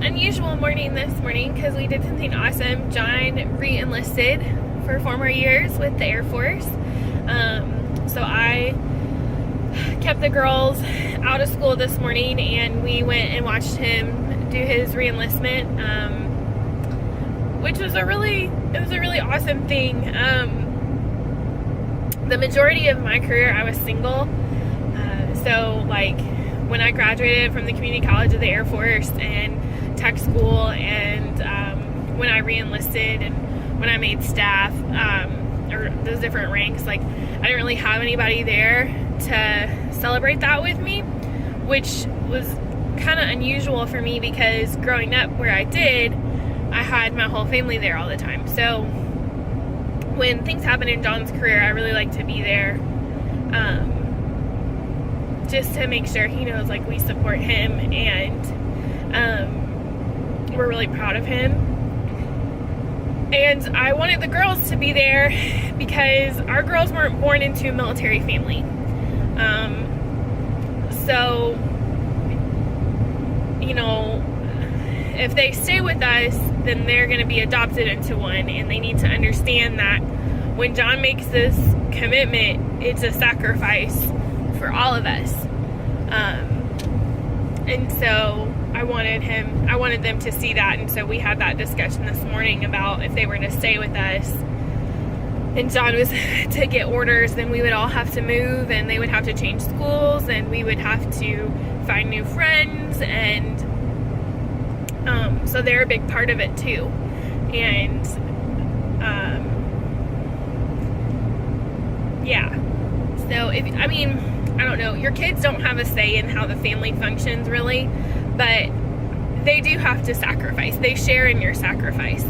unusual morning this morning because we did something awesome. John re-enlisted for 4 more years with the Air Force. So I kept the girls out of school this morning and we went and watched him do his re-enlistment, which was a really awesome thing. The majority of my career I was single, so like when I graduated from the community college of the Air Force and tech school, and when I re-enlisted and when I made staff, or those different ranks, like I didn't really have anybody there to celebrate that with me, which was kind of unusual for me because growing up where I did, I had my whole family there all the time. So when things happen in John's career, I really like to be there, just to make sure he knows like we support him and we're really proud of him. And I wanted the girls to be there because our girls weren't born into a military family. So, you know, if they stay with us, then they're going to be adopted into one, and they need to understand that when John makes this commitment, it's a sacrifice for all of us. And so I wanted them to see that, and so we had that discussion this morning about if they were to stay with us and John was to get orders, then we would all have to move and they would have to change schools and we would have to find new friends, and so they're a big part of it too. And yeah, so I don't know, your kids don't have a say in how the family functions really, but they do have to sacrifice. They share in your sacrifice,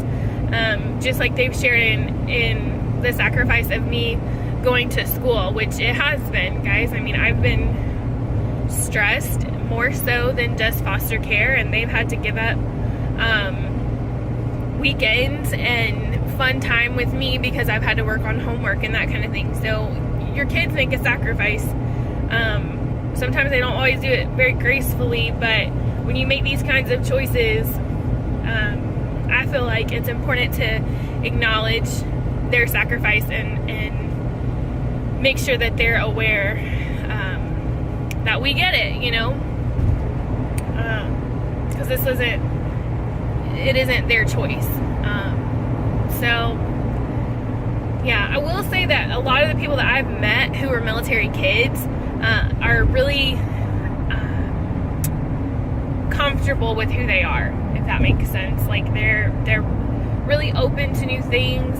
just like they've shared in the sacrifice of me going to school, which it has been, guys. I mean, I've been stressed more so than just foster care, and they've had to give up weekends and fun time with me because I've had to work on homework and that kind of thing. So your kids make a sacrifice. Sometimes they don't always do it very gracefully, but when you make these kinds of choices, I feel like it's important to acknowledge their sacrifice and make sure that they're aware that we get it, you know, because it isn't their choice. So yeah, I will say that a lot of the people that I've met who are military kids are really comfortable with who they are, if that makes sense. Like they're really open to new things.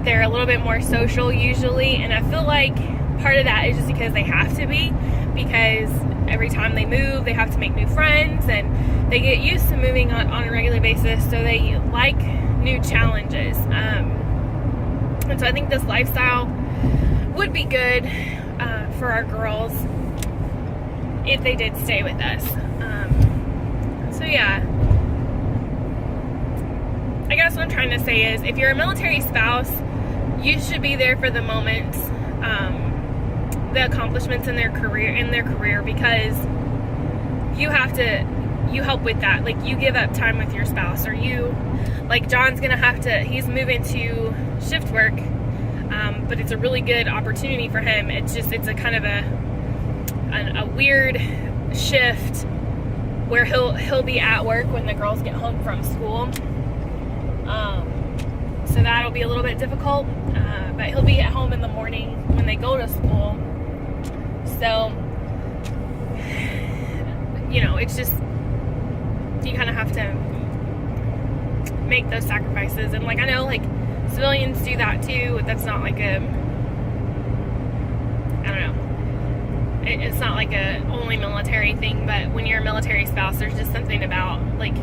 They're a little bit more social usually, and I feel like part of that is just because they have to be, because every time they move they have to make new friends and they get used to moving on a regular basis, so they like new challenges. And so I think this lifestyle would be good for our girls if they did stay with us. So yeah, I guess what I'm trying to say is if you're a military spouse, you should be there for the moments, the accomplishments in their career, because you help with that. Like you give up time with your spouse, or like John's he's moving to shift work, but it's a really good opportunity for him. It's a kind of a weird shift where he'll be at work when the girls get home from school. So that'll be a little bit difficult, but he'll be at home in the morning when they go to school. So, you know, it's just, you kind of have to make those sacrifices. And like, I know like civilians do that too. That's not like I don't know. It's not like a only military thing, but when you're a military spouse, there's just something about like,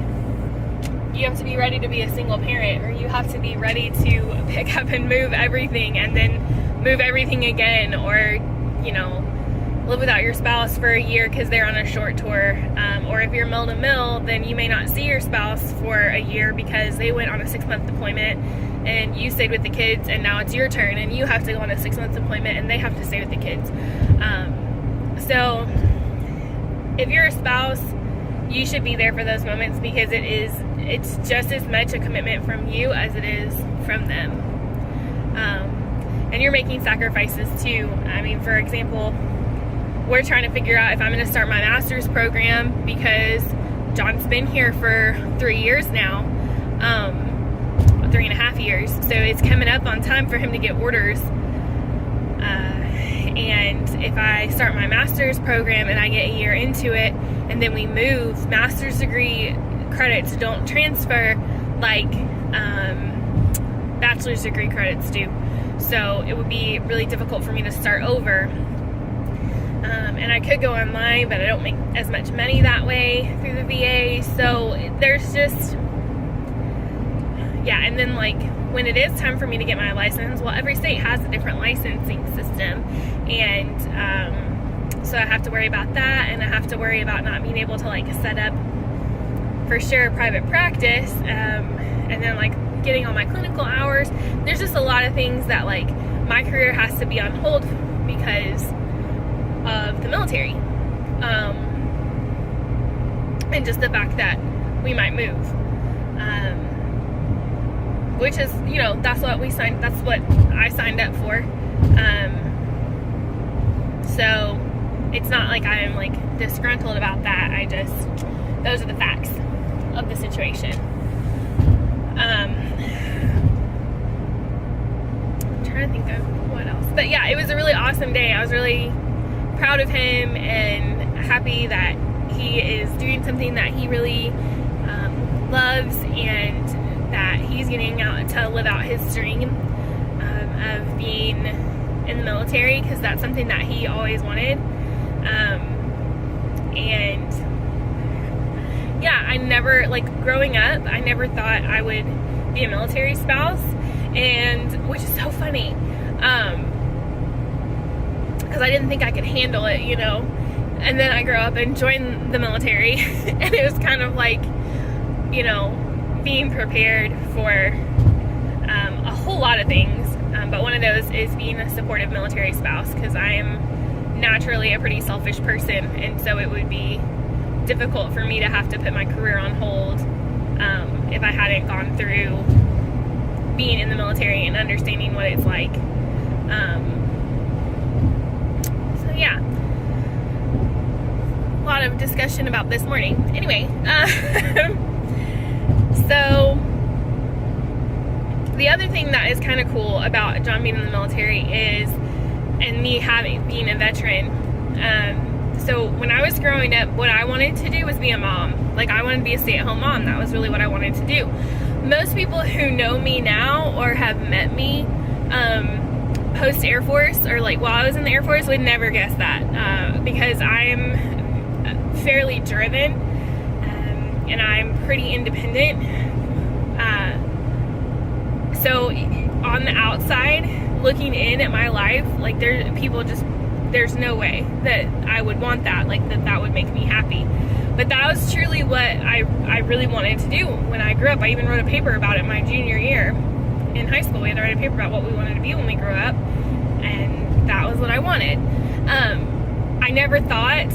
you have to be ready to be a single parent, or you have to be ready to pick up and move everything and then move everything again, or, you know, live without your spouse for a year because they're on a short tour, or if you're mill to mill, then you may not see your spouse for a year because they went on a 6-month deployment and you stayed with the kids, and now it's your turn and you have to go on a 6-month deployment and they have to stay with the kids. So if you're a spouse you should be there for those moments, because it's just as much a commitment from you as it is from them. And you're making sacrifices too. I mean, for example, we're trying to figure out if I'm going to start my master's program, because John's been here for 3 years now, 3.5 years. So it's coming up on time for him to get orders. And if I start my master's program and I get a year into it, and then we move, master's degree credits don't transfer like bachelor's degree credits do. So it would be really difficult for me to start over. And I could go online, but I don't make as much money that way through the VA. So there's just, yeah. And then like when it is time for me to get my license, well, every state has a different licensing system. And so I have to worry about that. And I have to worry about not being able to like set up for sure private practice. And then like getting all my clinical hours. There's just a lot of things that like my career has to be on hold because of the military, and just the fact that we might move, which is, you know, that's what I signed up for. So it's not like I'm like disgruntled about that. Those are the facts of the situation. I'm trying to think of what else, but yeah, it was a really awesome day. I was really proud of him and happy that he is doing something that he really loves, and that he's getting out to live out his dream of being in the military, because that's something that he always wanted. And yeah, I never, like growing up, I never thought I would be a military spouse, and which is so funny. Because I didn't think I could handle it, you know. And then I grew up and joined the military, and it was kind of like, you know, being prepared for a whole lot of things. But one of those is being a supportive military spouse, because I am naturally a pretty selfish person, and so it would be difficult for me to have to put my career on hold if I hadn't gone through being in the military and understanding what it's like. So yeah, a lot of discussion about this morning. Anyway, so the other thing that is kind of cool about John being in the military is, and me being a veteran, so when I was growing up, what I wanted to do was be a mom. Like, I wanted to be a stay-at-home mom. That was really what I wanted to do. Most people who know me now or have met me post Air Force, or like while I was in the Air Force, would never guess that, because I'm fairly driven, and I'm pretty independent. So on the outside, looking in at my life, like there's no way that I would want that, like that would make me happy. But that was truly what I really wanted to do when I grew up. I even wrote a paper about it my junior year in high school. We had to write a paper about what we wanted to be when we grew up, and that was what I wanted. I never thought,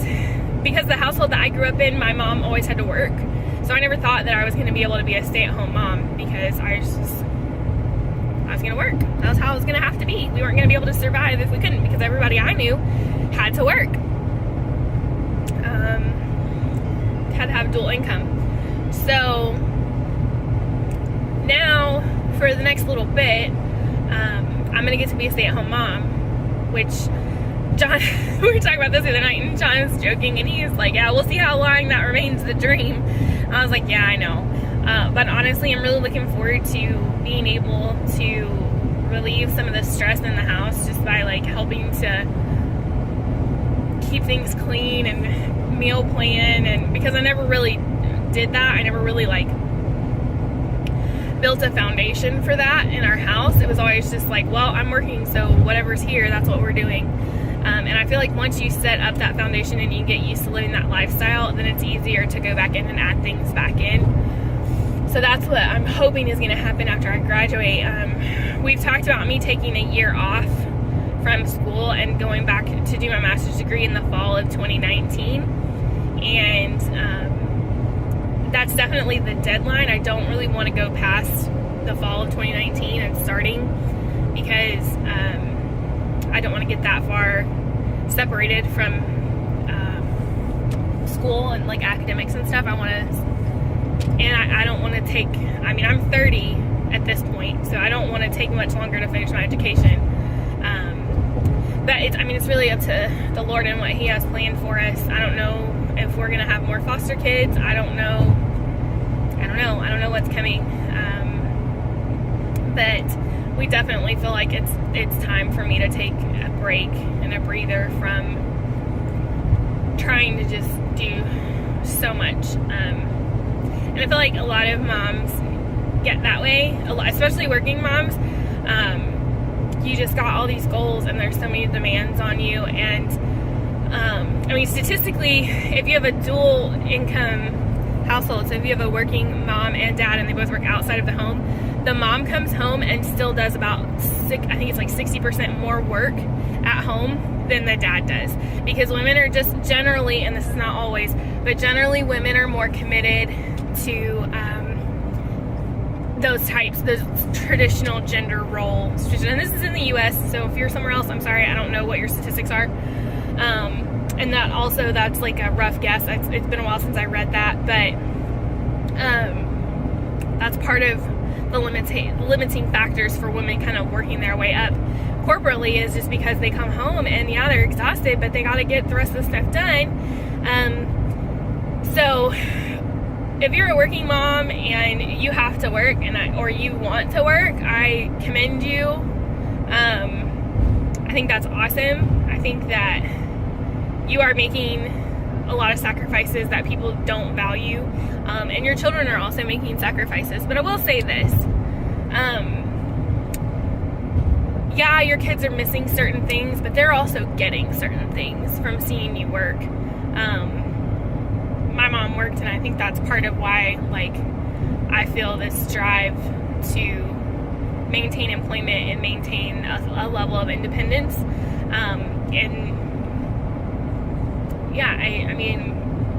because the household that I grew up in, my mom always had to work, so I never thought that I was going to be able to be a stay-at-home mom, because I was going to work. That was how it was going to have to be. We weren't going to be able to survive if we couldn't, because everybody I knew had to work. Had to have dual income. So now for the next little bit, I'm going to get to be a stay-at-home mom, which John, we were talking about this the other night, and John's joking, and he's like, yeah, we'll see how long that remains the dream. I was like, yeah, I know. But honestly, I'm really looking forward to being able to relieve some of the stress in the house just by like helping to keep things clean and meal plan, and because I never really did that, I never really like built a foundation for that in our house. It was always just like, well, I'm working, so whatever's here, that's what we're doing. And I feel like once you set up that foundation and you get used to living that lifestyle, then it's easier to go back in and add things back in. So that's what I'm hoping is going to happen after I graduate. We've talked about me taking a year off from school and going back to do my master's degree in the fall of 2019. And that's definitely the deadline. I don't really want to go past the fall of 2019 and starting, because I don't want to get that far separated from school and like academics and stuff. I don't want to take, I mean, I'm 30 at this point, so I don't want to take much longer to finish my education. But it's really up to the Lord and what He has planned for us. I don't know if we're gonna have more foster kids. I don't know what's coming. But we definitely feel like it's time for me to take a break and a breather from trying to just do so much. And I feel like a lot of moms get that way, especially working moms. You just got all these goals and there's so many demands on you. And statistically, if you have a dual income household, so if you have a working mom and dad and they both work outside of the home, the mom comes home and still does about 60% more work at home than the dad does, because women are just generally, and this is not always, but generally women are more committed to those traditional gender roles. And this is in the US, so if you're somewhere else, I'm sorry, I don't know what your statistics are. And that's like a rough guess. It's been a while since I read that, but that's part of the limiting factors for women kind of working their way up corporately, is just because they come home and they're exhausted, but they got to get the rest of the stuff done. So if you're a working mom and you have to work or you want to work, I commend you. I think that's awesome. I think that you are making a lot of sacrifices that people don't value, and your children are also making sacrifices. But I will say this, yeah, your kids are missing certain things, but they're also getting certain things from seeing you work. My mom worked, and I think that's part of why, like, I feel this drive to maintain employment and maintain a level of independence.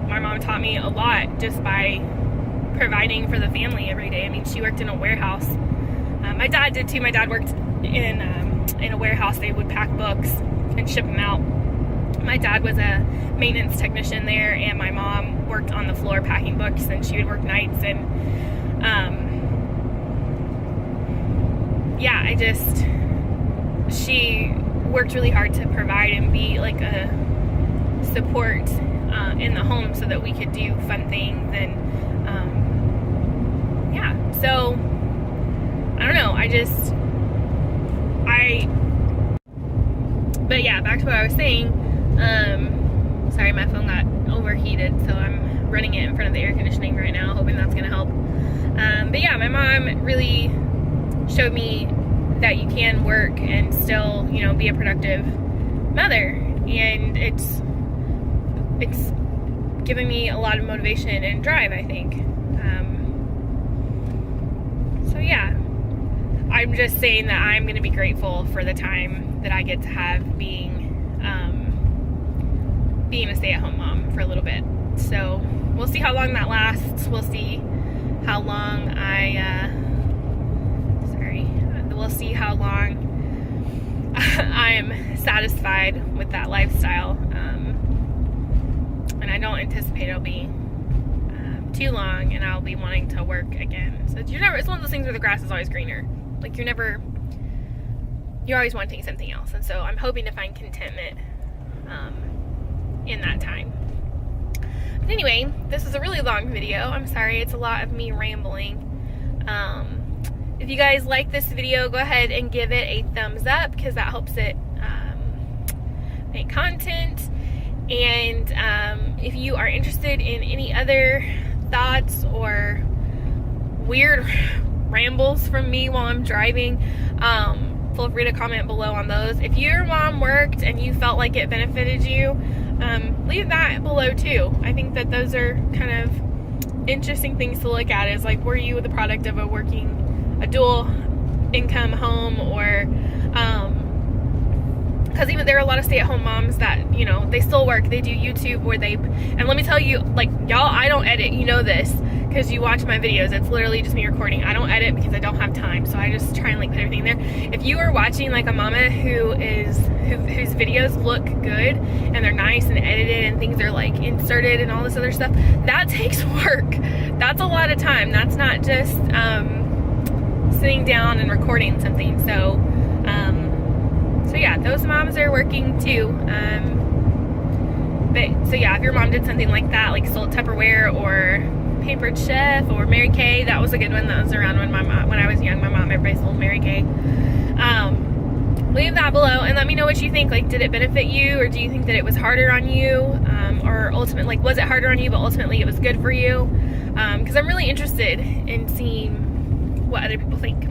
My mom taught me a lot just by providing for the family every day. I mean, she worked in a warehouse. My dad did too. My dad worked in a warehouse. They would pack books and ship them out. My dad was a maintenance technician there, and my mom worked on the floor packing books, and she would work nights. And she worked really hard to provide and be like a support in the home so that we could do fun things. And so I don't know, but yeah, back to what I was saying. Sorry, my phone got overheated, so I'm running it in front of the air conditioning right now, hoping that's gonna help. But yeah, my mom really showed me that you can work and still, be a productive mother, and it's given me a lot of motivation and drive, I think. So yeah, I'm just saying that I'm going to be grateful for the time that I get to have being a stay-at-home mom for a little bit. So we'll see how long that lasts. We'll see how long we'll see how long I'm satisfied with that lifestyle. And I don't anticipate it'll be too long, and I'll be wanting to work again. So it's one of those things where the grass is always greener. Like you're always wanting something else. And so I'm hoping to find contentment in that time. But anyway, this is a really long video. I'm sorry, it's a lot of me rambling. If you guys like this video, go ahead and give it a thumbs up, because that helps it make content. And if you are interested in any other thoughts or weird rambles from me while I'm driving, feel free to comment below on those. If your mom worked and you felt like it benefited you, leave that below too. I think that those are kind of interesting things to look at, is like, were you the product of a dual income home, or because even there are a lot of stay-at-home moms that, they still work, they do YouTube, and let me tell you, like, y'all, I don't edit, this, because you watch my videos, it's literally just me recording. I don't edit because I don't have time, so I just try and like put everything there. If you are watching like a mama whose videos look good and they're nice and edited and things are like inserted and all this other stuff, that takes work. That's a lot of time. That's not just sitting down and recording something. So yeah, those moms are working too. But so yeah, if your mom did something like that, like sold Tupperware or Pampered Chef or Mary Kay, that was a good one. That was around when I was young. My mom, everybody sold Mary Kay. Leave that below and let me know what you think. Like, did it benefit you, or do you think that it was harder on you, or ultimately, like, was it harder on you but ultimately it was good for you? Because I'm really interested in seeing what other people think.